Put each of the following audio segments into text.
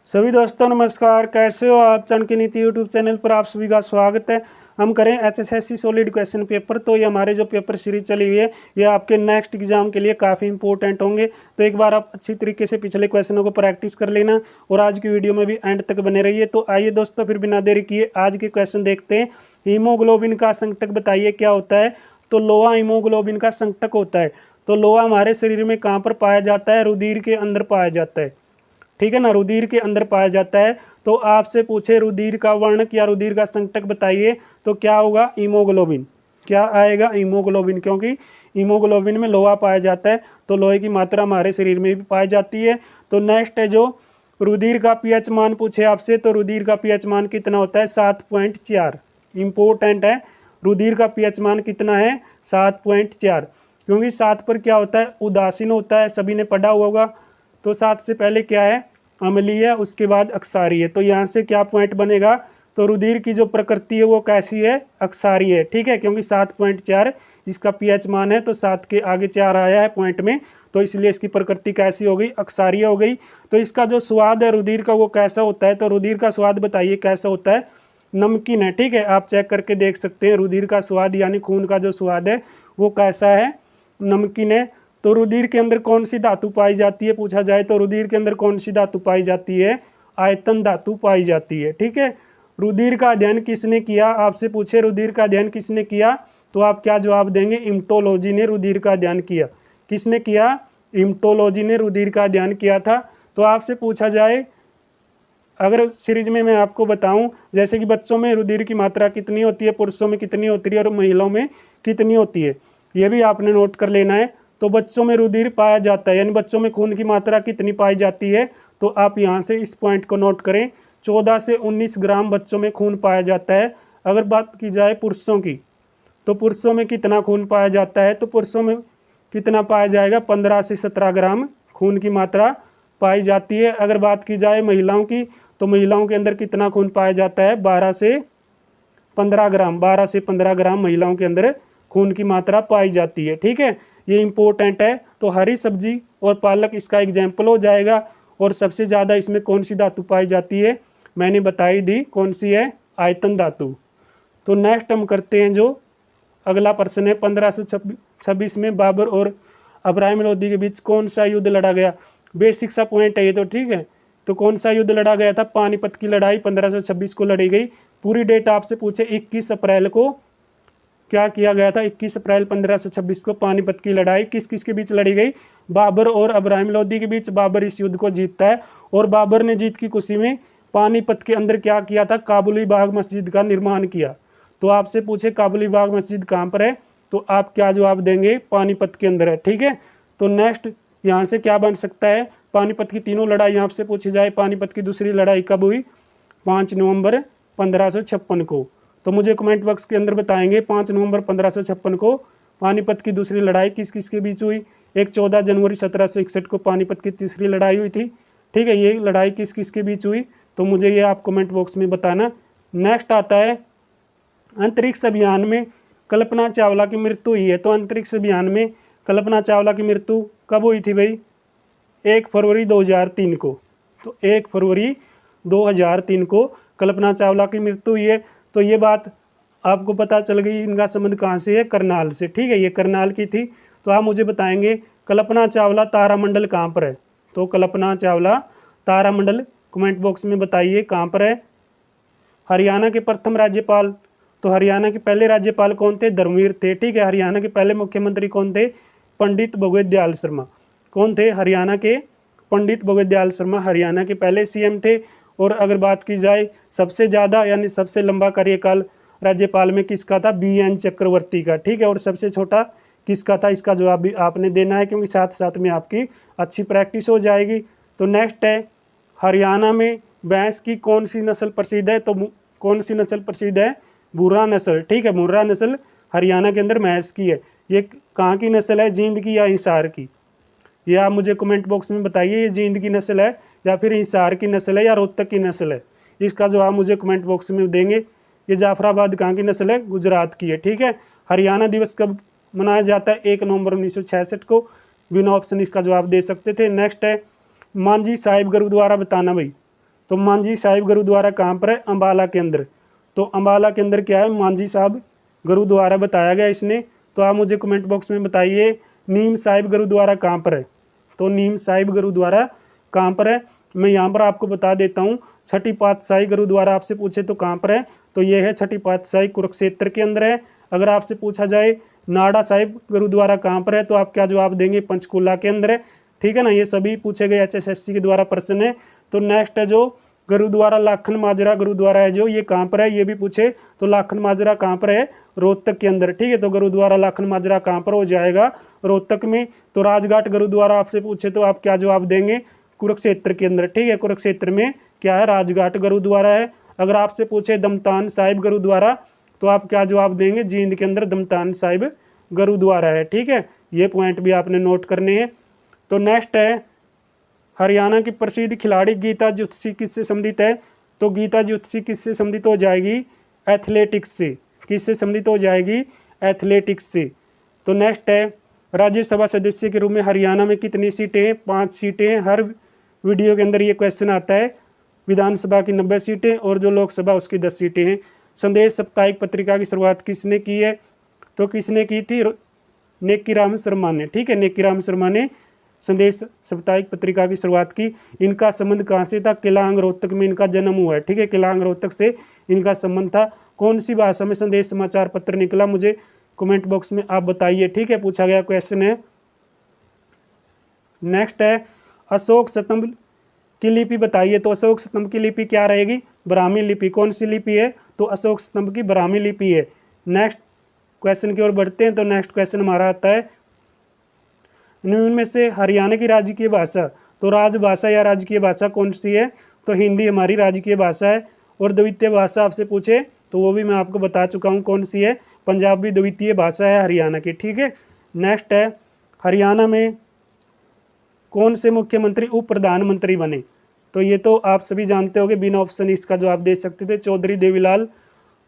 सभी दोस्तों नमस्कार, कैसे हो आप। चाणक्य नीति यूट्यूब चैनल पर आप सभी का स्वागत है। हम करें एचएसएससी सॉलिड क्वेश्चन पेपर। तो ये हमारे जो पेपर सीरीज चली हुई है ये आपके नेक्स्ट एग्जाम के लिए काफ़ी इंपॉर्टेंट होंगे। तो एक बार आप अच्छी तरीके से पिछले क्वेश्चनों को प्रैक्टिस कर लेना और आज की वीडियो में भी एंड तक बने रहिए। तो आइए दोस्तों, फिर बिना देरी किए आज के क्वेश्चन देखते हैं। हीमोग्लोबिन का संकटक बताइए क्या होता है। तो लोहा हीमोग्लोबिन का संकटक होता है। तो लोहा हमारे शरीर में कहाँ पर पाया जाता है? रुधिर के अंदर पाया जाता है, ठीक है ना, रुधिर के अंदर पाया जाता है। तो आपसे पूछे रुधिर का वर्णक या रुधिर का संकटक बताइए तो क्या होगा? हीमोग्लोबिन। क्या आएगा? हीमोग्लोबिन, क्योंकि हीमोग्लोबिन में लोहा पाया जाता है। तो लोहे की मात्रा हमारे शरीर में भी पाई जाती है। तो नेक्स्ट है जो रुधिर का पीएच मान पूछे आपसे, तो रुधिर का पीएच मान कितना होता है? 7.4। इंपॉर्टेंट है, रुधिर का पीएच मान कितना है? 7.4। क्योंकि 7 पर क्या होता है? उदासीन होता है, सभी ने पढ़ा हुआ होगा। तो 7 से पहले क्या है? अम्लीय, उसके बाद अक्षारीय। तो यहाँ से क्या पॉइंट बनेगा? तो रुधिर की जो प्रकृति है वो कैसी है? अक्षारीय है, ठीक है। क्योंकि 7.4 इसका पीएच मान है, तो 7 के आगे 4 आया है पॉइंट में, तो इसलिए इसकी प्रकृति कैसी हो गई? अक्षारीय हो गई। तो इसका जो स्वाद है रुधिर का वो कैसा होता है? तो रुधिर का स्वाद बताइए कैसा होता है? नमकीन है, ठीक है। आप चेक करके देख सकते हैं रुधिर का स्वाद यानी खून का जो स्वाद है वो कैसा है? नमकीन है। तो रुधिर के अंदर कौन सी धातु पाई जाती है पूछा जाए तो रुधिर के अंदर कौन सी धातु पाई जाती है? आयतन धातु पाई जाती है, ठीक है। रुधिर का अध्ययन किसने किया? आपसे पूछे रुधिर का अध्ययन किसने किया तो आप क्या जवाब देंगे? इम्टोलॉजी ने रुधिर का अध्ययन किया। किसने किया? इम्टोलॉजी ने रुधिर का अध्ययन किया था। तो आपसे पूछा जाए, अगर सीरीज में मैं आपको बताऊं, जैसे कि बच्चों में रुधिर की मात्रा कितनी होती है, पुरुषों में कितनी होती है और महिलाओं में कितनी होती है, ये भी आपने नोट कर लेना है। तो बच्चों में रुधिर पाया जाता है यानी बच्चों में खून की मात्रा कितनी पाई जाती है, तो आप यहाँ से इस पॉइंट को नोट करें। 14 से 19 ग्राम बच्चों में खून पाया जाता है। अगर बात की जाए पुरुषों की, तो पुरुषों में कितना खून पाया जाता है? तो पुरुषों में कितना पाया जाएगा? 15 से 17 ग्राम खून की मात्रा पाई जाती है। अगर बात की जाए महिलाओं की, तो महिलाओं के अंदर कितना खून पाया जाता है? 12 से 15 ग्राम। 12 से 15 ग्राम महिलाओं के अंदर खून की मात्रा पाई जाती है, ठीक है। ये इंपॉर्टेंट है। तो हरी सब्जी और पालक इसका एग्जाम्पल हो जाएगा। और सबसे ज़्यादा इसमें कौन सी धातु पाई जाती है? मैंने बताई दी, कौन सी है? आयतन धातु। तो नेक्स्ट हम करते हैं जो अगला प्रश्न है। 1526 में बाबर और इब्राहिम लोदी के बीच कौन सा युद्ध लड़ा गया? बेसिक सा पॉइंट है ये तो, ठीक है। तो कौन सा युद्ध लड़ा गया था? पानीपत की लड़ाई 1526 को लड़ी गई। पूरी डेट आपसे पूछे 21 अप्रैल को क्या किया गया था? 21 अप्रैल 1526 को पानीपत की लड़ाई किस किस के बीच लड़ी गई? बाबर और इब्राहिम लोदी के बीच। बाबर इस युद्ध को जीतता है और बाबर ने जीत की खुशी में पानीपत के अंदर क्या किया था? काबुली बाग मस्जिद का निर्माण किया। तो आपसे पूछे काबुली बाग मस्जिद कहाँ पर है, तो आप क्या जवाब देंगे? पानीपत के अंदर है, ठीक है। तो नेक्स्ट यहाँ से क्या बन सकता है? पानीपत की तीनों लड़ाई आपसे पूछी जाए। पानीपत की दूसरी लड़ाई कब हुई? 5 नवंबर 1556 को। तो मुझे कमेंट बॉक्स के अंदर बताएंगे 5 नवंबर 1556 को पानीपत की दूसरी लड़ाई किस किस के बीच हुई। एक 14 जनवरी 1761 को पानीपत की तीसरी लड़ाई हुई थी, ठीक है। ये लड़ाई किस किस के बीच हुई, तो मुझे ये आप कमेंट बॉक्स में बताना। नेक्स्ट आता है अंतरिक्ष अभियान में कल्पना चावला की मृत्यु हुई है। तो अंतरिक्ष अभियान में कल्पना चावला की मृत्यु कब हुई थी भाई? 1 फरवरी 2003 को। तो 1 फरवरी 2003 को कल्पना चावला की मृत्यु हुई है। तो ये बात आपको पता चल गई इनका संबंध कहाँ से है? करनाल से, ठीक है। ये करनाल की थी। तो आप मुझे बताएंगे कल्पना चावला तारामंडल कहाँ पर है? तो कल्पना चावला तारामंडल कमेंट बॉक्स में बताइए कहाँ पर है। हरियाणा के प्रथम राज्यपाल, तो हरियाणा के पहले राज्यपाल कौन थे? धर्मवीर थे, ठीक है। हरियाणा के पहले मुख्यमंत्री कौन थे? पंडित भगवत दयाल शर्मा। कौन थे? हरियाणा के पंडित भगवत दयाल शर्मा हरियाणा के पहले सीएम थे। और अगर बात की जाए सबसे ज़्यादा यानी सबसे लंबा कार्यकाल राज्यपाल में किसका था? BN चक्रवर्ती का, ठीक है। और सबसे छोटा किसका था? इसका जवाब भी आपने देना है, क्योंकि साथ साथ में आपकी अच्छी प्रैक्टिस हो जाएगी। तो नेक्स्ट है हरियाणा में भैंस की कौन सी नस्ल प्रसिद्ध है? तो कौन सी नस्ल प्रसिद्ध है? भूरा नस्ल, ठीक है। भूरा नस्ल हरियाणा के अंदर भैंस की है। ये कहाँ की नस्ल है? जींद की या हिसार की? ये आप मुझे कमेंट बॉक्स में बताइए, ये जींद की नस्ल है या फिर हिसार की नस्ल है या रोहतक की नस्ल है? इसका जवाब मुझे कमेंट बॉक्स में देंगे। ये जाफराबाद कहाँ की नस्ल है? गुजरात की है, ठीक है। हरियाणा दिवस कब मनाया जाता है? 1 नवंबर 1966 को। बिना ऑप्शन इसका जवाब दे सकते थे। नेक्स्ट है मांझी साहिब गुरुद्वारा बताना भाई। तो मांझी साहिब गुरुद्वारा कहाँ पर है? अम्बाला के अंदर। तो अम्बाला के अंदर क्या है? मांझी साहिब गुरुद्वारा बताया गया इसने। तो आप मुझे कमेंट बॉक्स में बताइए नीम साहिब गुरुद्वारा कहाँ पर है? तो नीम साहिब गुरुद्वारा कहाँ पर है? मैं यहाँ पर आपको बता देता हूँ। छठी पातशाही गुरुद्वारा आपसे पूछे तो कहाँ पर है? तो ये है छठी पातशाही कुरुक्षेत्र के अंदर है। अगर आपसे पूछा जाए नाडा साहिब गुरुद्वारा कहाँ पर है, तो आप क्या जवाब देंगे? पंचकूला के अंदर है। ठीक है ना, ये सभी पूछे गए HSSC के द्वारा प्रश्न है। तो नेक्स्ट है जो गुरुद्वारा लाखन माजरा गुरुद्वारा है जो, ये कहाँ पर है? ये भी पूछे तो लाखन माजरा कहाँ पर है? रोहतक के अंदर। ठीक है, तो गुरुद्वारा लाखन माजरा कहाँ पर हो जाएगा? रोहतक में। तो राजघाट गुरुद्वारा आपसे पूछे तो आप क्या जवाब देंगे? कुरुक्षेत्र के अंदर। ठीक है, कुरुक्षेत्र में क्या है? राजघाट गुरुद्वारा है। अगर आपसे पूछे दमतान साहिब गुरुद्वारा तो आप क्या जवाब देंगे? जींद के अंदर दमतान साहिब गुरुद्वारा है। ठीक है, ये पॉइंट भी आपने नोट करने हैं। तो नेक्स्ट है हरियाणा की प्रसिद्ध खिलाड़ी गीता ज्योतिषी किससे संबंधित है? तो गीता ज्योतिषी किससे संबंधित हो जाएगी? एथलेटिक्स से। किससे संबंधित हो जाएगी? एथलेटिक्स से। तो नेक्स्ट है राज्यसभा सदस्य के रूप में हरियाणा में कितनी सीटें हैं? 5 सीटें हैं। हर वीडियो के अंदर ये क्वेश्चन आता है। विधानसभा की 90 सीटें और जो लोकसभा उसकी 10 सीटें हैं। संदेश साप्ताहिक पत्रिका की शुरुआत किसने की है? तो किसने की थी? नेकीराम शर्मा ने। ठीक है, नेकीराम शर्मा ने संदेश साप्ताहिक पत्रिका की शुरुआत की। इनका संबंध कहाँ से था? केलांग रोहतक में इनका जन्म हुआ है। ठीक है, केलांग रोहतक से इनका संबंध था। कौन सी भाषा में संदेश समाचार पत्र निकला? मुझे कमेंट बॉक्स में आप बताइए। ठीक है, पूछा गया क्वेश्चन है। नेक्स्ट है अशोक स्तंभ की लिपि बताइए। तो अशोक स्तंभ की लिपि क्या रहेगी? ब्राह्मी लिपि। कौन सी लिपि है? तो अशोक स्तंभ की ब्राह्मी लिपि है। नेक्स्ट क्वेश्चन की ओर बढ़ते हैं। तो नेक्स्ट क्वेश्चन हमारा आता है निम्न में से हरियाणा की राजकीय भाषा, तो राजभाषा या राजकीय भाषा कौन सी है? तो हिंदी हमारी राजकीय भाषा है। और द्वितीय भाषा आपसे पूछे तो वो भी मैं आपको बता चुका हूँ कौन सी है। पंजाबी द्वितीय भाषा है हरियाणा की। ठीक है, नेक्स्ट है हरियाणा में कौन से मुख्यमंत्री उप प्रधानमंत्री बने? तो ये तो आप सभी जानते होंगे, बिना ऑप्शन इसका जवाब दे सकते थे, चौधरी देवीलाल।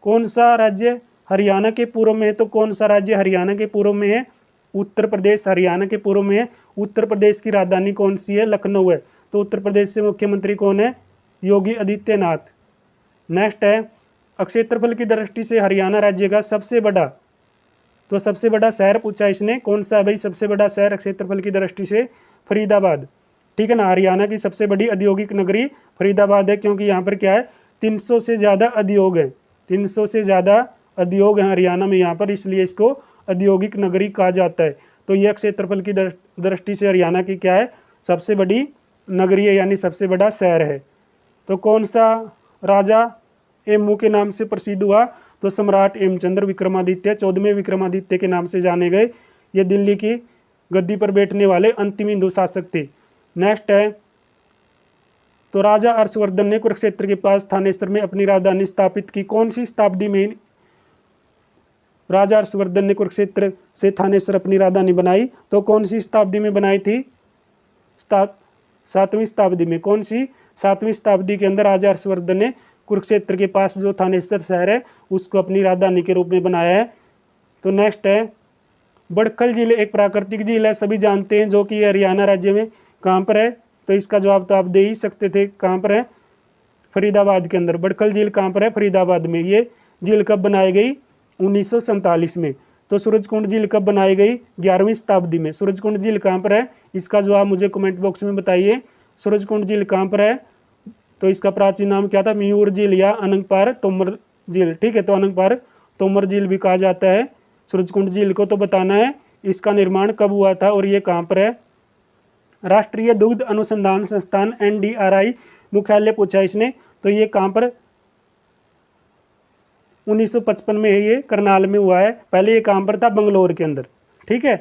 कौन सा राज्य हरियाणा के पूर्व में है? तो कौन सा राज्य हरियाणा के पूर्व में है? उत्तर प्रदेश हरियाणा के पूर्व में है। उत्तर प्रदेश की राजधानी कौन सी है? लखनऊ है। तो उत्तर प्रदेश से मुख्यमंत्री कौन है? योगी आदित्यनाथ। नेक्स्ट है क्षेत्रफल की दृष्टि से हरियाणा राज्य का सबसे बड़ा, तो सबसे बड़ा शहर पूछा इसने, कौन सा है भाई सबसे बड़ा शहर क्षेत्रफल की दृष्टि से? फरीदाबाद। ठीक है ना, हरियाणा की सबसे बड़ी औद्योगिक नगरी फरीदाबाद है, क्योंकि यहाँ पर क्या है 300 से ज़्यादा उद्योग हैं। 300 से ज़्यादा उद्योग हैं हरियाणा में यहाँ पर, इसलिए इसको औद्योगिक नगरी कहा जाता है। तो यह क्षेत्रफल की दृष्टि से हरियाणा की क्या है? सबसे बड़ी नगरी है, यानी सबसे बड़ा शहर है। तो कौन सा राजा एमू के नाम से प्रसिद्ध हुआ? तो सम्राट हेमचंद्र विक्रमादित्य, 14वें विक्रमादित्य के नाम से जाने गए। ये दिल्ली की गद्दी पर बैठने वाले अंतिम हिंदू शासक थे। नेक्स्ट है तो राजा हर्षवर्धन ने कुरुक्षेत्र के पास थानेश्वर में अपनी राजधानी स्थापित की। कौन सी शताब्दी में राजा हर्षवर्धन ने कुरुक्षेत्र से थानेश्वर अपनी राजधानी बनाई? तो कौन सी शताब्दी में बनाई थी? 7वीं शताब्दी में। कौन सी? 7वीं शताब्दी के अंदर राजा हर्षवर्धन ने कुरुक्षेत्र के पास जो थानेश्वर शहर है उसको अपनी राजधानी के रूप में बनाया है। तो नेक्स्ट है बड़खल झील एक प्राकृतिक झील है, सभी जानते हैं, जो कि हरियाणा राज्य में कहाँ पर है? तो इसका जवाब तो आप दे ही सकते थे, कहाँ पर है? फरीदाबाद के अंदर। बड़खल झील कहाँ पर है? फरीदाबाद में। ये झील कब बनाई गई? 1947 में। तो सूरजकुंड झील कब बनाई गई? 11वीं शताब्दी में। सूरजकुंड झील कहाँ पर है? इसका जवाब मुझे कमेंट बॉक्स में बताइए। सूरजकुंड झील कहाँ पर है? तो इसका प्राचीन नाम क्या था? मयूर झील या अनंगपार तोमर झील। ठीक है, तो अनंगपार तोमर झील भी कहा जाता है सूरजकुंड झील को। तो बताना है इसका निर्माण कब हुआ था और ये कहाँ पर है? राष्ट्रीय दुग्ध अनुसंधान संस्थान NDRI मुख्यालय पूछा इसने, तो ये कहाँ पर? 1955 में है, ये करनाल में हुआ है। पहले ये कहाँ पर था? बंगलोर के अंदर। ठीक है,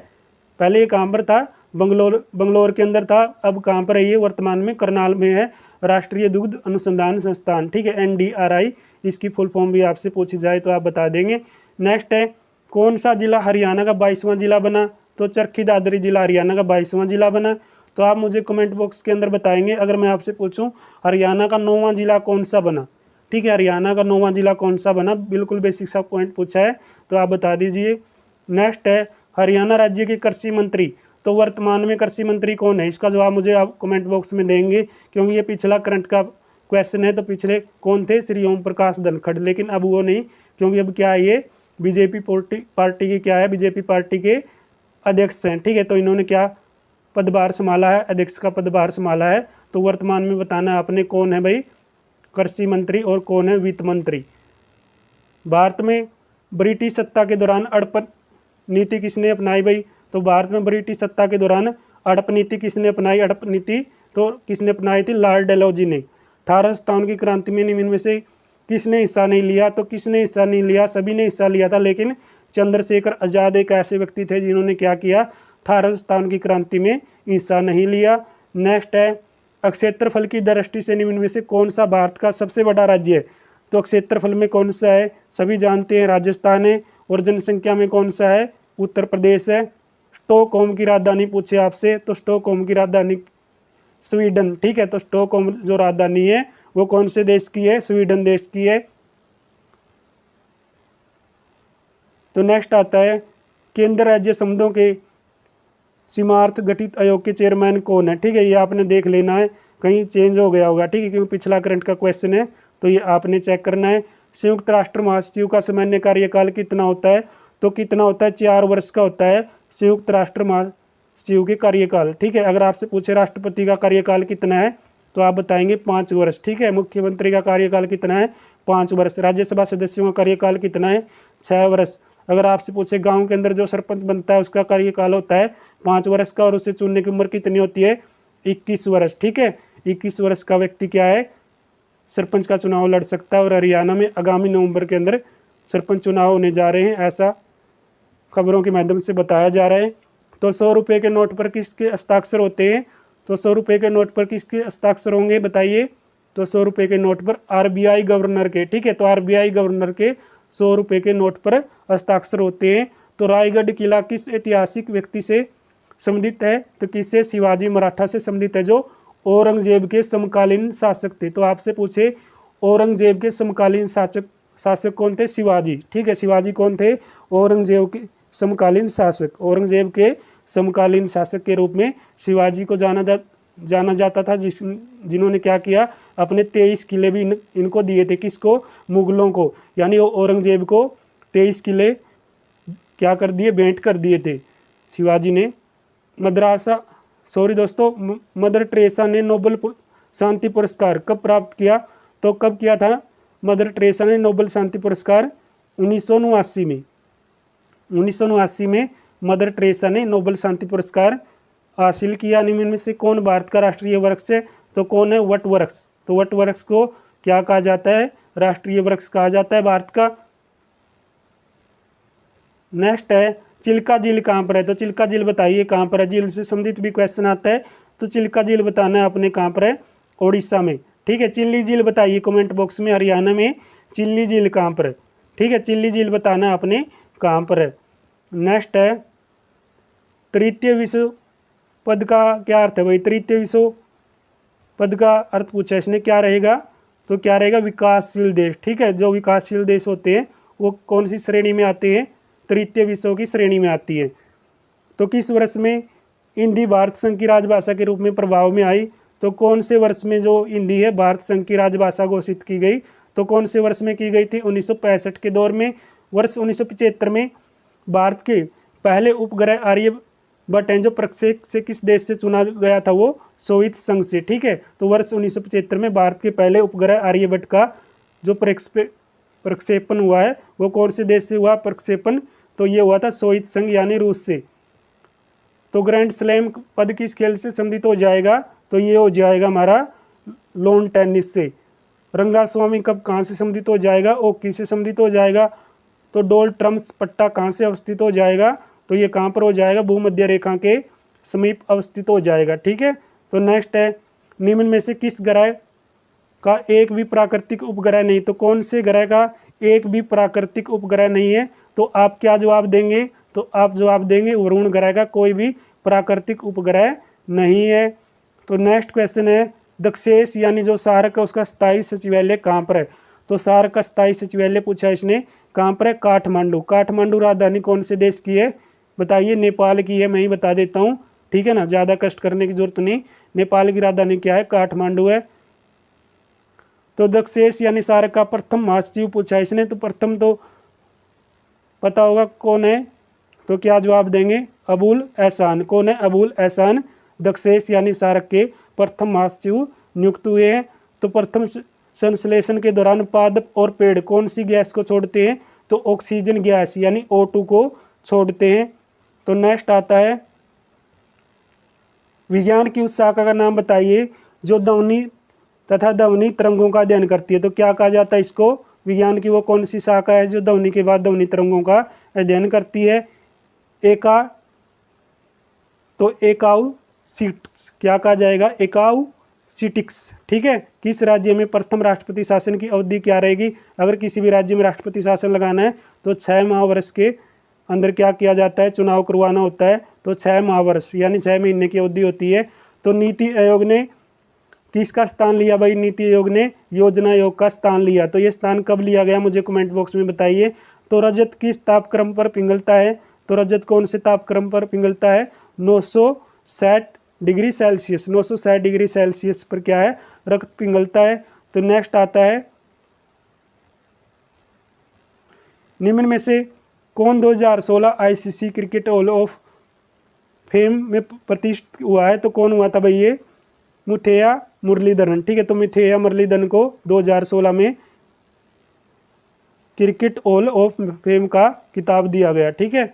पहले ये कहाँ पर था? बंगलोर के अंदर था। अब कहाँ पर है ये? वर्तमान में करनाल में है राष्ट्रीय दुग्ध अनुसंधान संस्थान। ठीक है, NDRI, इसकी फुल फॉर्म भी आपसे पूछी जाए तो आप बता देंगे। नेक्स्ट है कौन सा जिला हरियाणा का 22वां जिला बना? तो चरखी दादरी जिला हरियाणा का 22वां जिला बना। तो आप मुझे कमेंट बॉक्स के अंदर बताएंगे। अगर मैं आपसे पूछूं हरियाणा का 9वां जिला कौन सा बना? ठीक है, हरियाणा का 9वां जिला कौन सा बना? बिल्कुल बेसिक सा पॉइंट पूछा है, तो आप बता दीजिए। नेक्स्ट है हरियाणा राज्य के कृषि मंत्री, तो वर्तमान में कृषि मंत्री कौन है? इसका जवाब मुझे आप कमेंट बॉक्स में देंगे, क्योंकि ये पिछला करंट का क्वेश्चन है तो पिछले कौन थे, श्री ओम प्रकाश धनखड़, लेकिन अब वो नहीं, क्योंकि अब क्या है, ये बीजेपी पार्टी के क्या है, बीजेपी पार्टी के अध्यक्ष हैं। ठीक है, तो इन्होंने क्या पदभार संभाला है, अध्यक्ष का पदभार संभाला है। तो वर्तमान में बताना आपने कौन है भाई, कृषि मंत्री और कौन है वित्त मंत्री। भारत में ब्रिटिश सत्ता के दौरान अड़प नीति किसने अपनाई भाई, तो भारत में ब्रिटिश सत्ता के दौरान अड़प नीति किसने अपनाई, अड़प नीति तो किसने अपनाई थी, लॉर्ड डलहौजी ने। 1857 की क्रांति में निम्न में से किसने हिस्सा नहीं लिया, तो किसने हिस्सा नहीं लिया, सभी ने हिस्सा लिया था, लेकिन चंद्रशेखर आज़ाद एक ऐसे व्यक्ति थे जिन्होंने क्या किया, 1857 की क्रांति में हिस्सा नहीं लिया। नेक्स्ट है, क्षेत्रफल की दृष्टि से निम्न में से कौन सा भारत का सबसे बड़ा राज्य है, तो क्षेत्रफल में कौन सा है, सभी जानते हैं राजस्थान है, और जनसंख्या में कौन सा है, उत्तर प्रदेश है। स्टॉकहोम की राजधानी पूछे आपसे, तो स्टॉकहोम की राजधानी स्वीडन। ठीक है, तो स्टॉकहोम जो राजधानी है वो कौन से देश की है, स्वीडन देश की है। तो नेक्स्ट आता है, केंद्र राज्य संबंधों के सीमार्थ गठित आयोग के चेयरमैन कौन है। ठीक है, ये आपने देख लेना है, कहीं चेंज हो गया होगा। ठीक है, क्योंकि पिछला करंट का क्वेश्चन है, तो ये आपने चेक करना है। संयुक्त राष्ट्र महासचिव का सामान्य कार्यकाल कितना होता है, तो कितना होता है, 4 वर्ष का होता है संयुक्त राष्ट्र महासचिव के कार्यकाल। ठीक है, अगर आपसे पूछे राष्ट्रपति का कार्यकाल कितना है, तो आप बताएंगे 5 वर्ष। ठीक है, मुख्यमंत्री का कार्यकाल कितना है, 5 वर्ष। राज्यसभा सदस्यों का कार्यकाल कितना है, 6 वर्ष। अगर आपसे पूछे गांव के अंदर जो सरपंच बनता है उसका कार्यकाल होता है 5 वर्ष का, और उसे चुनने की उम्र कितनी होती है, 21 वर्ष। ठीक है, 21 वर्ष का व्यक्ति क्या है, सरपंच का चुनाव लड़ सकता है। और हरियाणा में आगामी नवंबर के अंदर सरपंच चुनाव होने जा रहे हैं, ऐसा खबरों के माध्यम से बताया जा रहा है। तो 100 रुपये के नोट पर किसके हस्ताक्षर होते हैं, तो 100 रुपये के नोट पर किसके हस्ताक्षर होंगे बताइए, तो 100 रुपये के नोट पर आरबीआई गवर्नर के। ठीक है, तो आरबीआई गवर्नर के 100 रुपये के नोट पर हस्ताक्षर होते हैं। तो रायगढ़ किला किस ऐतिहासिक व्यक्ति से संबंधित है, तो किससे, शिवाजी मराठा से संबंधित है, जो औरंगजेब के समकालीन शासक थे। तो आपसे पूछे औरंगजेब के समकालीन शासक कौन थे, शिवाजी। ठीक है, शिवाजी कौन थे, औरंगजेब के समकालीन शासक। औरंगजेब के समकालीन शासक के रूप में शिवाजी को जाना जाता था, जिन्होंने क्या किया, अपने 23 किले भी इनको दिए थे, किसको, मुगलों को, यानी औरंगजेब को 23 किले क्या कर दिए, भेंट कर दिए थे शिवाजी ने। मदर टेरेसा ने नोबेल शांति पुरस्कार कब प्राप्त किया, तो कब किया था मदर टेरेसा ने नोबेल शांति पुरस्कार, 1979 में। 1979 में मदर टेरेसा ने नोबेल शांति पुरस्कार हासिल किया। निम्न में से कौन भारत का राष्ट्रीय वृक्ष है, तो कौन है, वट वृक्ष। तो वट वृक्ष को क्या कहा जाता है, राष्ट्रीय वृक्ष कहा जाता है भारत का। नेक्स्ट है, चिल्का झील कहाँ पर है, तो चिल्का झील बताइए कहाँ पर है, झील से संबंधित भी क्वेश्चन आता है। तो चिल्का झील बताना है आपने कहाँ पर है, ओडिशा में। ठीक है, चिल्ली झील बताइए कमेंट बॉक्स में, हरियाणा में चिल्ली झील कहाँ पर है। ठीक है, चिल्ली झील बताना है आपने कहाँ पर है। नेक्स्ट है, तृतीय विश्व पद का क्या अर्थ है भाई, तृतीय विश्व पद का अर्थ पूछा इसने, क्या रहेगा, तो क्या रहेगा, विकासशील देश। ठीक है, जो विकासशील देश होते हैं वो कौन सी श्रेणी में आते हैं, तृतीय विश्व की श्रेणी में आती है। तो किस वर्ष में हिंदी भारत संघ की राजभाषा के रूप में प्रभाव में आई, तो कौन से वर्ष में जो हिंदी है भारत संघ की राजभाषा घोषित की गई, तो कौन से वर्ष में की गई थी, 1965 के दौर में। वर्ष 1975 में भारत के पहले उपग्रह आर्यभट्ट हैं, जो प्रक्षेप से किस देश से चुना गया था, वो सोवियत संघ से। ठीक है, तो वर्ष 1975 में भारत के पहले उपग्रह आर्यभट्ट का जो प्रक्षेपण हुआ है वो कौन से देश से हुआ प्रक्षेपण, तो ये हुआ था सोवियत संघ यानी रूस से। तो ग्रैंड स्लैम पद किस खेल से संबंधित हो जाएगा, तो ये हो जाएगा हमारा लॉन टेनिस से। रंगास्वामी कब कहाँ से संबंधित हो जाएगा, हॉकी से संबंधित हो जाएगा। तो डोल ट्रम्स पट्टा कहाँ से अवस्थित हो जाएगा, तो ये कहाँ पर हो जाएगा, भूमध्य रेखा के समीप अवस्थित हो जाएगा। ठीक है, तो नेक्स्ट है, निम्न में से किस ग्रह का एक भी प्राकृतिक उपग्रह नहीं, तो कौन से ग्रह का एक भी प्राकृतिक उपग्रह नहीं है, तो आप क्या जवाब देंगे, तो आप जवाब देंगे वरुण ग्रह का कोई भी प्राकृतिक उपग्रह नहीं है। तो नेक्स्ट क्वेश्चन है, दक्षेश यानी जो सार्क है उसका स्थायी सचिवालय कहाँ पर है, तो सार्क का स्थायी सचिवालय पूछा इसने कहाँ पर है, काठमांडू। काठमांडू राजधानी कौन से देश की है, बताइए, नेपाल की है, मैं ही बता देता हूँ। ठीक है ना, ज़्यादा कष्ट करने की जरूरत नहीं, नेपाल की राजधानी क्या है, काठमांडू है। तो दक्षेश यानी सारक का प्रथम महासचिव पूछा इसने, तो प्रथम तो पता होगा कौन है, तो क्या जवाब देंगे, अबुल एहसान। कौन है, अबुल एहसान दक्षेश यानी सारक के प्रथम महासचिव नियुक्त हुए हैं। तो प्रथम संश्लेषण के दौरान पादप और पेड़ कौन सी गैस को छोड़ते हैं, तो ऑक्सीजन गैस यानी O2 को छोड़ते हैं। तो नेक्स्ट आता है, विज्ञान की उस शाखा का नाम बताइए जो ध्वनि तथा ध्वनि तरंगों का अध्ययन करती है। तो क्या कहा जाता है इसको, विज्ञान की वो कौन सी शाखा है जो ध्वनि के बाद ध्वनि तरंगों का अध्ययन करती है। एका तो एकाउसिटिक्स, क्या कहा जाएगा, एकाउसिटिक्स। ठीक है, किस राज्य में प्रथम राष्ट्रपति शासन की अवधि क्या रहेगी। अगर किसी भी राज्य में राष्ट्रपति शासन लगाना है तो 6 महावर्ष के अंदर क्या किया जाता है, चुनाव करवाना होता है। तो 6 महावर्ष यानी 6 महीने की अवधि होती है। तो नीति आयोग ने किसका स्थान लिया भाई, नीति आयोग ने योजना आयोग का स्थान लिया। तो ये स्थान कब लिया गया, मुझे कमेंट बॉक्स में बताइए। तो रजत किस तापक्रम पर पिघलता है, तो रजत कौन से तापक्रम पर पिघलता है, 960 डिग्री सेल्सियस, 960 डिग्री सेल्सियस पर क्या है, रक्त पिघलता है। तो नेक्स्ट आता है, निम्न में से कौन 2016 ICC cricket hall of fame में प्रतिष्ठित हुआ है। तो कौन हुआ था भाई, ये मुथैया मुरलीधरन। ठीक है, तो मुथैया मुरलीधरन को 2016 में क्रिकेट हॉल ऑफ फेम का खिताब दिया गया। ठीक है,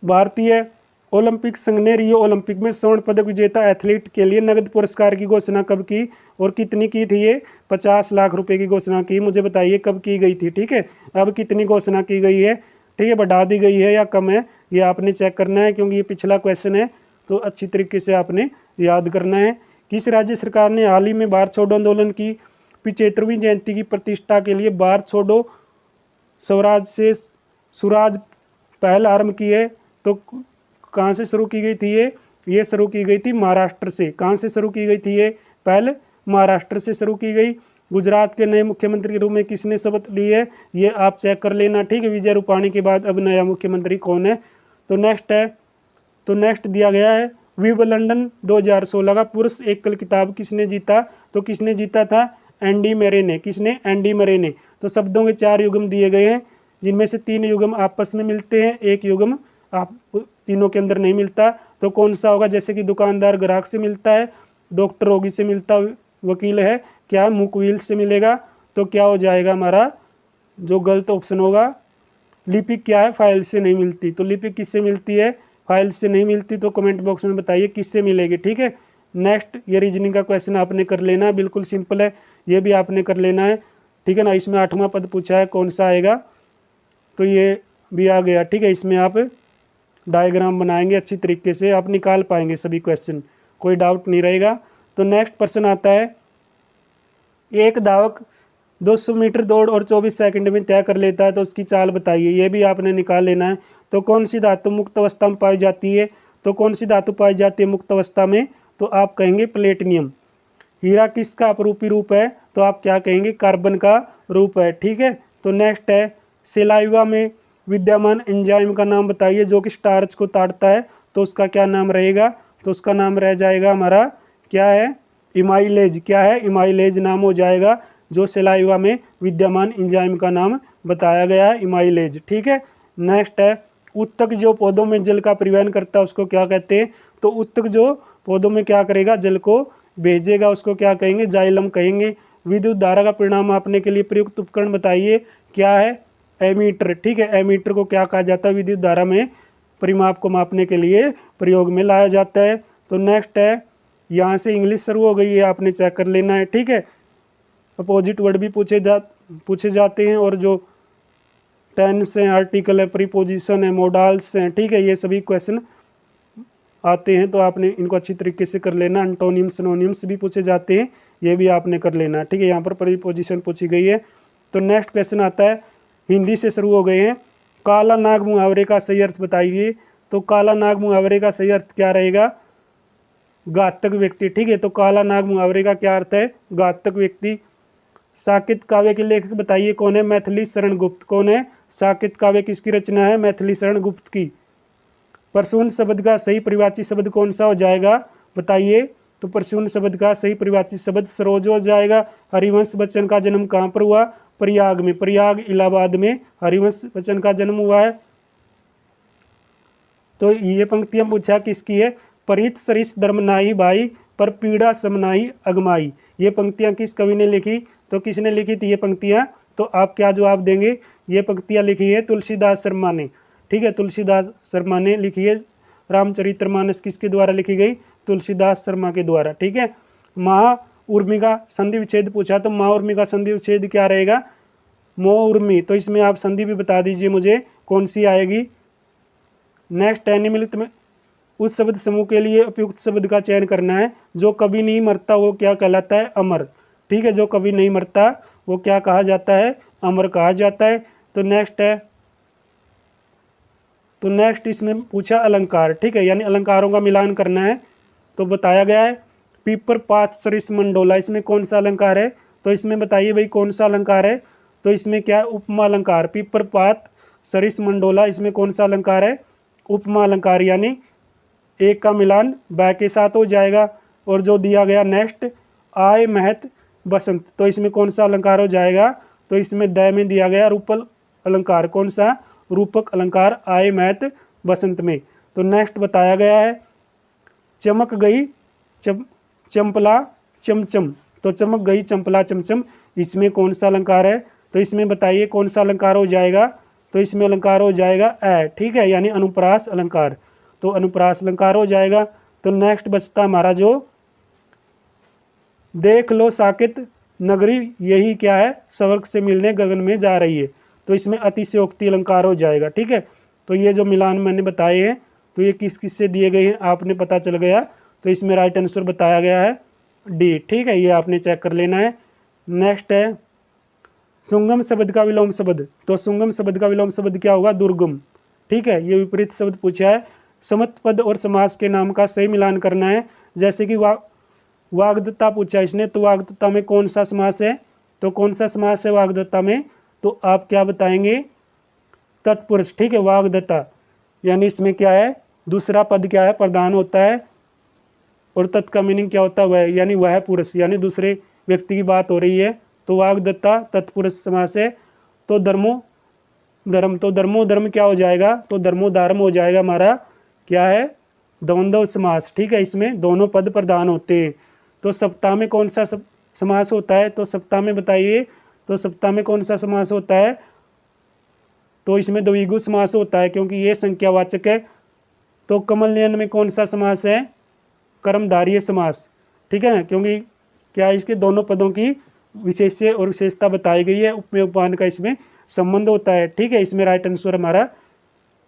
भारतीय ओलंपिक संघ ने रियो ओलंपिक में स्वर्ण पदक विजेता एथलीट के लिए नगद पुरस्कार की घोषणा कब की और कितनी की थी। ये 50 लाख रुपए की घोषणा की, मुझे बताइए कब की गई थी। ठीक है, अब कितनी घोषणा की गई है, ठीक है, बढ़ा दी गई है या कम है, ये आपने चेक करना है क्योंकि ये पिछला क्वेश्चन है, तो अच्छी तरीके से आपने याद करना है। किस राज्य सरकार ने हाल ही में भारत छोड़ो आंदोलन की 75वीं जयंती की प्रतिष्ठा के लिए भारत छोड़ो स्वराज से सुराज पहल आरंभ की है। तो कहाँ से शुरू की गई थी ये शुरू की गई थी महाराष्ट्र से। कहाँ से शुरू की गई थी ये पहल, महाराष्ट्र से शुरू की गई। गुजरात के नए मुख्यमंत्री के रूप में किसने शपथ ली है, ये आप चेक कर लेना। ठीक है, विजय रूपाणी के बाद अब नया मुख्यमंत्री कौन है। तो नेक्स्ट है, तो नेक्स्ट दिया गया है, विंबलडन 2016 का पुरुष एकल खिताब किसने जीता। तो किसने जीता था, एंडी मरे ने। किसने, एंडी मरे ने। तो शब्दों के 4 युग्म दिए गए हैं जिनमें से 3 युग्म आपस में मिलते हैं, एक युग्म आप तीनों के अंदर नहीं मिलता। तो कौन सा होगा, जैसे कि दुकानदार ग्राहक से मिलता है, डॉक्टर रोगी से मिलता, वकील है क्या मुकविल से मिलेगा। तो क्या हो जाएगा हमारा जो गलत ऑप्शन होगा, लिपिक क्या है, फाइल से नहीं मिलती। तो लिपिक किससे मिलती है, फाइल से नहीं मिलती। तो कमेंट बॉक्स में बताइए किससे मिलेगी। ठीक है, नेक्स्ट ये रीजनिंग का क्वेश्चन आपने कर लेना है, बिल्कुल सिंपल है, ये भी आपने कर लेना है। ठीक है ना, इसमें 8वां पद पूछा है कौन सा आएगा, तो ये भी आ गया। ठीक है, इसमें आप डायग्राम बनाएंगे अच्छी तरीके से, आप निकाल पाएंगे सभी क्वेश्चन, कोई डाउट नहीं रहेगा। तो नेक्स्ट प्रश्न आता है, एक धावक 200 मीटर दौड़ और 24 सेकंड में तय कर लेता है तो उसकी चाल बताइए। ये भी आपने निकाल लेना है। तो कौन सी धातु मुक्त अवस्था में पाई जाती है, तो कौन सी धातु पाई जाती है मुक्त अवस्था में, तो आप कहेंगे प्लेटिनियम। हीरा किसका अपरूपी रूप है, तो आप क्या कहेंगे, कार्बन का रूप है। ठीक है, तो नेक्स्ट है, सेलाइवा में विद्यमान एंजाइम का नाम बताइए जो कि स्टार्च को ताड़ता है। तो उसका क्या नाम रहेगा, तो उसका नाम रह जाएगा हमारा क्या है, इमाइलेज। क्या है, इमाइलेज नाम हो जाएगा जो सेलाइवा में विद्यमान एंजाइम का नाम बताया गया है, इमाइलेज। ठीक है, नेक्स्ट है, उत्तक जो पौधों में जल का परिवहन करता है उसको क्या कहते हैं। तो उत्तक जो पौधों में क्या करेगा, जल को भेजेगा, उसको क्या कहेंगे, जाइलम कहेंगे। विद्युत धारा का परिणाम मापने के लिए प्रयुक्त उपकरण बताइए, क्या है, एमीटर। ठीक है, एमीटर को क्या कहा जाता है, विद्युत धारा में परिमाप को मापने के लिए प्रयोग में लाया जाता है। तो नेक्स्ट है, यहाँ से इंग्लिश शुरू हो गई है, आपने चेक कर लेना है। ठीक है, अपोजिट वर्ड भी पूछे जाते हैं और जो टेंस हैं, आर्टिकल है, प्रीपोजिशन है, मोडाल्स हैं। ठीक है, ये सभी क्वेश्चन आते हैं तो आपने इनको अच्छी तरीके से कर लेना। एंटोनिम सिनोनिम्स भी पूछे जाते हैं, ये भी आपने कर लेना। ठीक है, यहाँ पर प्रीपोजिशन पूछी गई है। तो नेक्स्ट क्वेश्चन आता है, हिंदी से शुरू हो गए हैं, काला नाग मुहावरे का सही अर्थ बताइए। तो काला नाग मुहावरे का सही अर्थ क्या रहेगा, घातक व्यक्ति। ठीक है, तो काला नाग मुहावरे का क्या अर्थ है, घातक व्यक्ति। साकेत काव्य के लेखक बताइए कौन है, मैथिली शरण गुप्त। कौन है, साकेत काव्य किसकी रचना है, मैथिली शरण गुप्त की। प्रसून शब्द का सही परिवाची शब्द कौन सा हो जाएगा, बताइए। तो प्रसून शब्द का सही परिभाषित शब्द सरोज हो जाएगा। हरिवंश बच्चन का जन्म कहाँ पर हुआ? प्रयाग में। प्रयाग इलाहाबाद में हरिवंश बच्चन का जन्म हुआ है। तो ये पंक्तियां पूछा किसकी है? परित सरिस धर्म नाही भाई, पर पीड़ा सम नाही अगमाई। ये पंक्तियां किस कवि ने लिखी? तो किसने लिखी थी ये पंक्तियां? तो आप क्या जवाब देंगे? ये पंक्तियां लिखी है तुलसीदास शर्मा ने। ठीक है, तुलसीदास शर्मा ने लिखी है। रामचरितमानस किसके द्वारा लिखी गई? तुलसीदास शर्मा के द्वारा। ठीक है। महा उर्मी का संधि विच्छेद पूछा, तो महा उर्मी का संधि विच्छेद क्या रहेगा? मोह उर्मी। तो इसमें आप संधि भी बता दीजिए मुझे कौन सी आएगी। नेक्स्ट है, निम्नलिखित में उस शब्द समूह के लिए उपयुक्त शब्द का चयन करना है। जो कभी नहीं मरता वो क्या कहलाता है? अमर। ठीक है, जो कभी नहीं मरता वो क्या कहा जाता है? अमर कहा जाता है। तो नेक्स्ट है, तो नेक्स्ट इसमें पूछा अलंकार। ठीक है, यानी अलंकारों का मिलान करना है। तो बताया गया है पीपर पात सरिस मंडोला, इसमें कौन सा अलंकार है? तो इसमें बताइए भाई कौन सा अलंकार है? तो इसमें क्या है? उपमा अलंकार। पीपर पात सरिस मंडोला, इसमें कौन सा अलंकार है? उपमा अलंकार, यानी एक का मिलान बै के साथ हो जाएगा। और जो दिया गया नेक्स्ट आय महत बसंत, तो इसमें कौन सा अलंकार हो जाएगा? तो इसमें द में दिया गया रूपक अलंकार। कौन सा? रूपक अलंकार आय महत बसंत में। तो नेक्स्ट बताया गया है चमक गई चंपला चमचम, तो चमक गई चंपला चमचम, इसमें कौन सा अलंकार है? तो इसमें बताइए कौन सा अलंकार हो जाएगा? तो इसमें अलंकार हो जाएगा ए। ठीक है, यानी अनुप्रास अलंकार। तो अनुप्रास अलंकार हो जाएगा। तो नेक्स्ट बचता हमारा जो देख लो साकेत नगरी, यही क्या है? स्वर्ग से मिलने गगन में जा रही है। तो इसमें अतिशयोक्ति अलंकार हो जाएगा। ठीक है, तो ये जो मिलान मैंने बताए हैं तो ये किस किस से दिए गए हैं आपने पता चल गया। तो इसमें राइट आंसर बताया गया है डी। ठीक है, ये आपने चेक कर लेना है। नेक्स्ट है सुंगम शब्द का विलोम शब्द। तो सुंगम शब्द का विलोम शब्द क्या होगा? दुर्गम। ठीक है, ये विपरीत शब्द पूछा है। समत पद और समास के नाम का सही मिलान करना है। जैसे कि वाग्दत्ता पूछा इसने, तो वाग्दत्ता में कौन सा समास है? तो कौन सा समास है वाग्दत्ता में? तो आप क्या बताएंगे? तत्पुरुष। ठीक है, वाग्दत्ता यानी इसमें क्या है? दूसरा पद क्या है? प्रधान होता है। और तत् का मीनिंग क्या होता है? वह, यानी वह पुरुष, यानी दूसरे व्यक्ति की बात हो रही है। तो वाग्दत्ता तत्पुरुष समास है। तो धर्मो धर्म, तो धर्मो धर्म क्या हो जाएगा? तो धर्मो धर्म हो जाएगा हमारा क्या है? द्वंद्व समास। ठीक है, इसमें दोनों पद प्रधान होते हैं। तो सप्ताह में कौन सा समास होता है? तो सप्ताह में बताइए, तो सप्ताह में कौन सा समास होता है? तो इसमें द्विगु समास होता है क्योंकि ये संख्यावाचक है। तो कमलनयन में कौन सा समास है? कर्मधारय समास। ठीक है ना, क्योंकि क्या इसके दोनों पदों की विशेष्य और विशेषता बताई गई है। उपमेय उपमान का इसमें संबंध होता है। ठीक है, इसमें राइट आंसर हमारा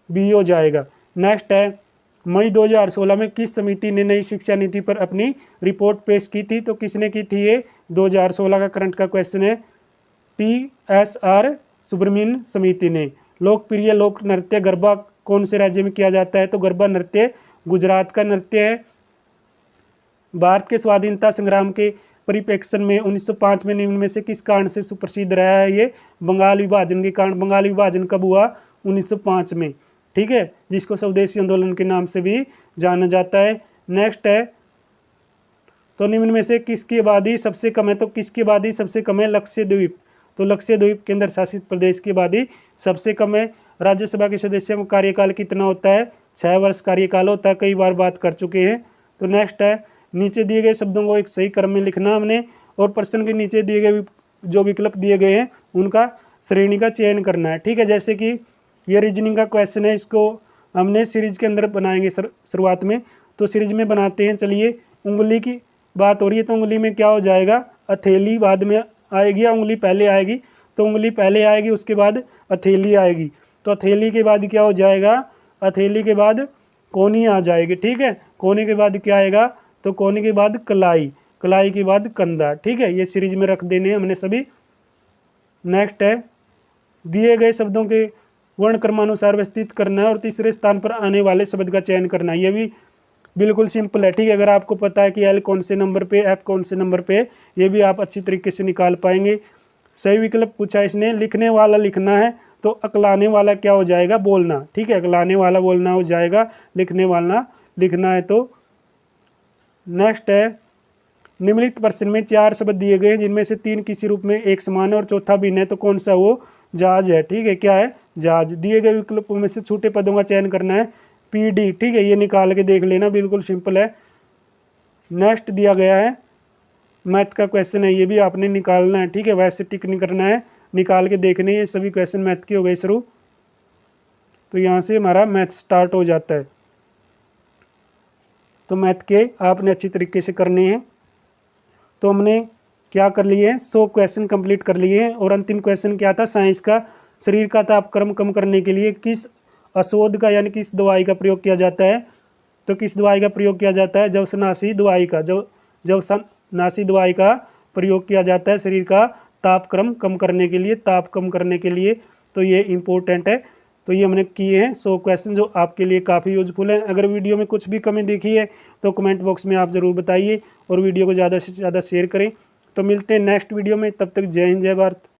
बी हो जाएगा। नेक्स्ट है मई 2016 में किस समिति ने नई शिक्षा नीति पर अपनी रिपोर्ट पेश की थी? तो किसने की थी ये? 2016 का करंट का क्वेश्चन है। PSR सुब्रमण्यन समिति ने। लोकप्रिय लोक नृत्य गरबा कौन से राज्य में किया जाता है? तो गरबा नृत्य गुजरात का नृत्य है। भारत के स्वाधीनता संग्राम के परिप्रेक्ष्य में 1905 में निम्न में से किस कारण से सुप्रसिद्ध रहा है? ये बंगाल विभाजन के कारण। बंगाल विभाजन कब हुआ? 1905 में। ठीक है, जिसको स्वदेशी आंदोलन के नाम से भी जाना जाता है। नेक्स्ट है तो निम्न में से किसकी आबादी सबसे कम है? तो किसकी आबादी सबसे कम है? लक्षद्वीप। तो लक्षद्वीप केंद्र शासित प्रदेश की आबादी सबसे कम है। राज्यसभा के सदस्यों का कार्यकाल कितना होता है? 6 वर्ष कार्यकाल होता है, कई बार बात कर चुके हैं। तो नेक्स्ट है नीचे दिए गए शब्दों को एक सही क्रम में लिखना हमने, और प्रश्न के नीचे दिए गए जो विकल्प दिए गए हैं उनका श्रेणी का चयन करना है। ठीक है, जैसे कि ये रीजनिंग का क्वेश्चन है, इसको हमने सीरीज के अंदर बनाएंगे शुरुआत में। तो सीरीज में बनाते हैं। चलिए, उंगली की बात हो रही है तो उंगली में क्या हो जाएगा? हथेली बाद में आएगी या उंगली पहले आएगी? तो उंगली पहले आएगी, उसके बाद हथेली आएगी। तो हथेली के बाद क्या हो जाएगा? हथेली के बाद कोनी आ जाएगी। ठीक है, कोनी के बाद क्या आएगा? तो कोनी के बाद कलाई, कलाई के बाद कंधा। ठीक है, ये सीरीज में रख देने हमने सभी। नेक्स्ट है दिए गए शब्दों के वर्ण क्रमानुसार व्यवस्थित करना है और तीसरे स्थान पर आने वाले शब्द का चयन करना है। ये भी बिल्कुल सिंपल है। ठीक है, अगर आपको पता है कि एल कौन से नंबर पे, एफ कौन से नंबर पे, ये भी आप अच्छी तरीके से निकाल पाएंगे। सही विकल्प पूछा इसने, लिखने वाला लिखना है तो अकलाने वाला क्या हो जाएगा? बोलना। ठीक है, अकलाने वाला बोलना हो जाएगा, लिखने वाला लिखना है तो। नेक्स्ट है निम्नलिखित प्रश्न में 4 शब्द दिए गए हैं जिनमें से 3 किसी रूप में एक समान है और चौथा भिन्न है, तो कौन सा वो जहाज है। ठीक है, क्या है, जहाज। दिए गए विकल्पों में से छोटे पदों का चयन करना है, PD। ठीक है, ये निकाल के देख लेना, बिल्कुल सिंपल है। नेक्स्ट दिया गया है मैथ का क्वेश्चन है, ये भी आपने निकालना है। ठीक है, वैसे टिक नहीं करना है, निकाल के देखने। ये सभी क्वेश्चन मैथ के हो गए शुरू, तो यहाँ से हमारा मैथ स्टार्ट हो जाता है। तो मैथ के आपने अच्छी तरीके से करने हैं। तो हमने क्या कर लिए हैं, 100 क्वेश्चन कंप्लीट कर लिए हैं। और अंतिम क्वेश्चन क्या था, साइंस का, शरीर का तापक्रम कम करने के लिए किस औषध का यानी किस दवाई का प्रयोग किया जाता है। तो किस दवाई का प्रयोग किया जाता है, जवसनाशी दवाई का, जवसनाशी दवाई का प्रयोग किया जाता है शरीर का तापक्रम कम करने के लिए, ताप कम करने के लिए। तो ये इम्पोर्टेंट है। तो ये हमने किए हैं 100 क्वेश्चन जो आपके लिए काफ़ी यूजफुल है। अगर वीडियो में कुछ भी कमी देखी है तो कमेंट बॉक्स में आप ज़रूर बताइए और वीडियो को ज़्यादा से ज़्यादा शेयर करें। तो मिलते हैं नेक्स्ट वीडियो में, तब तक जय हिंद जय भारत।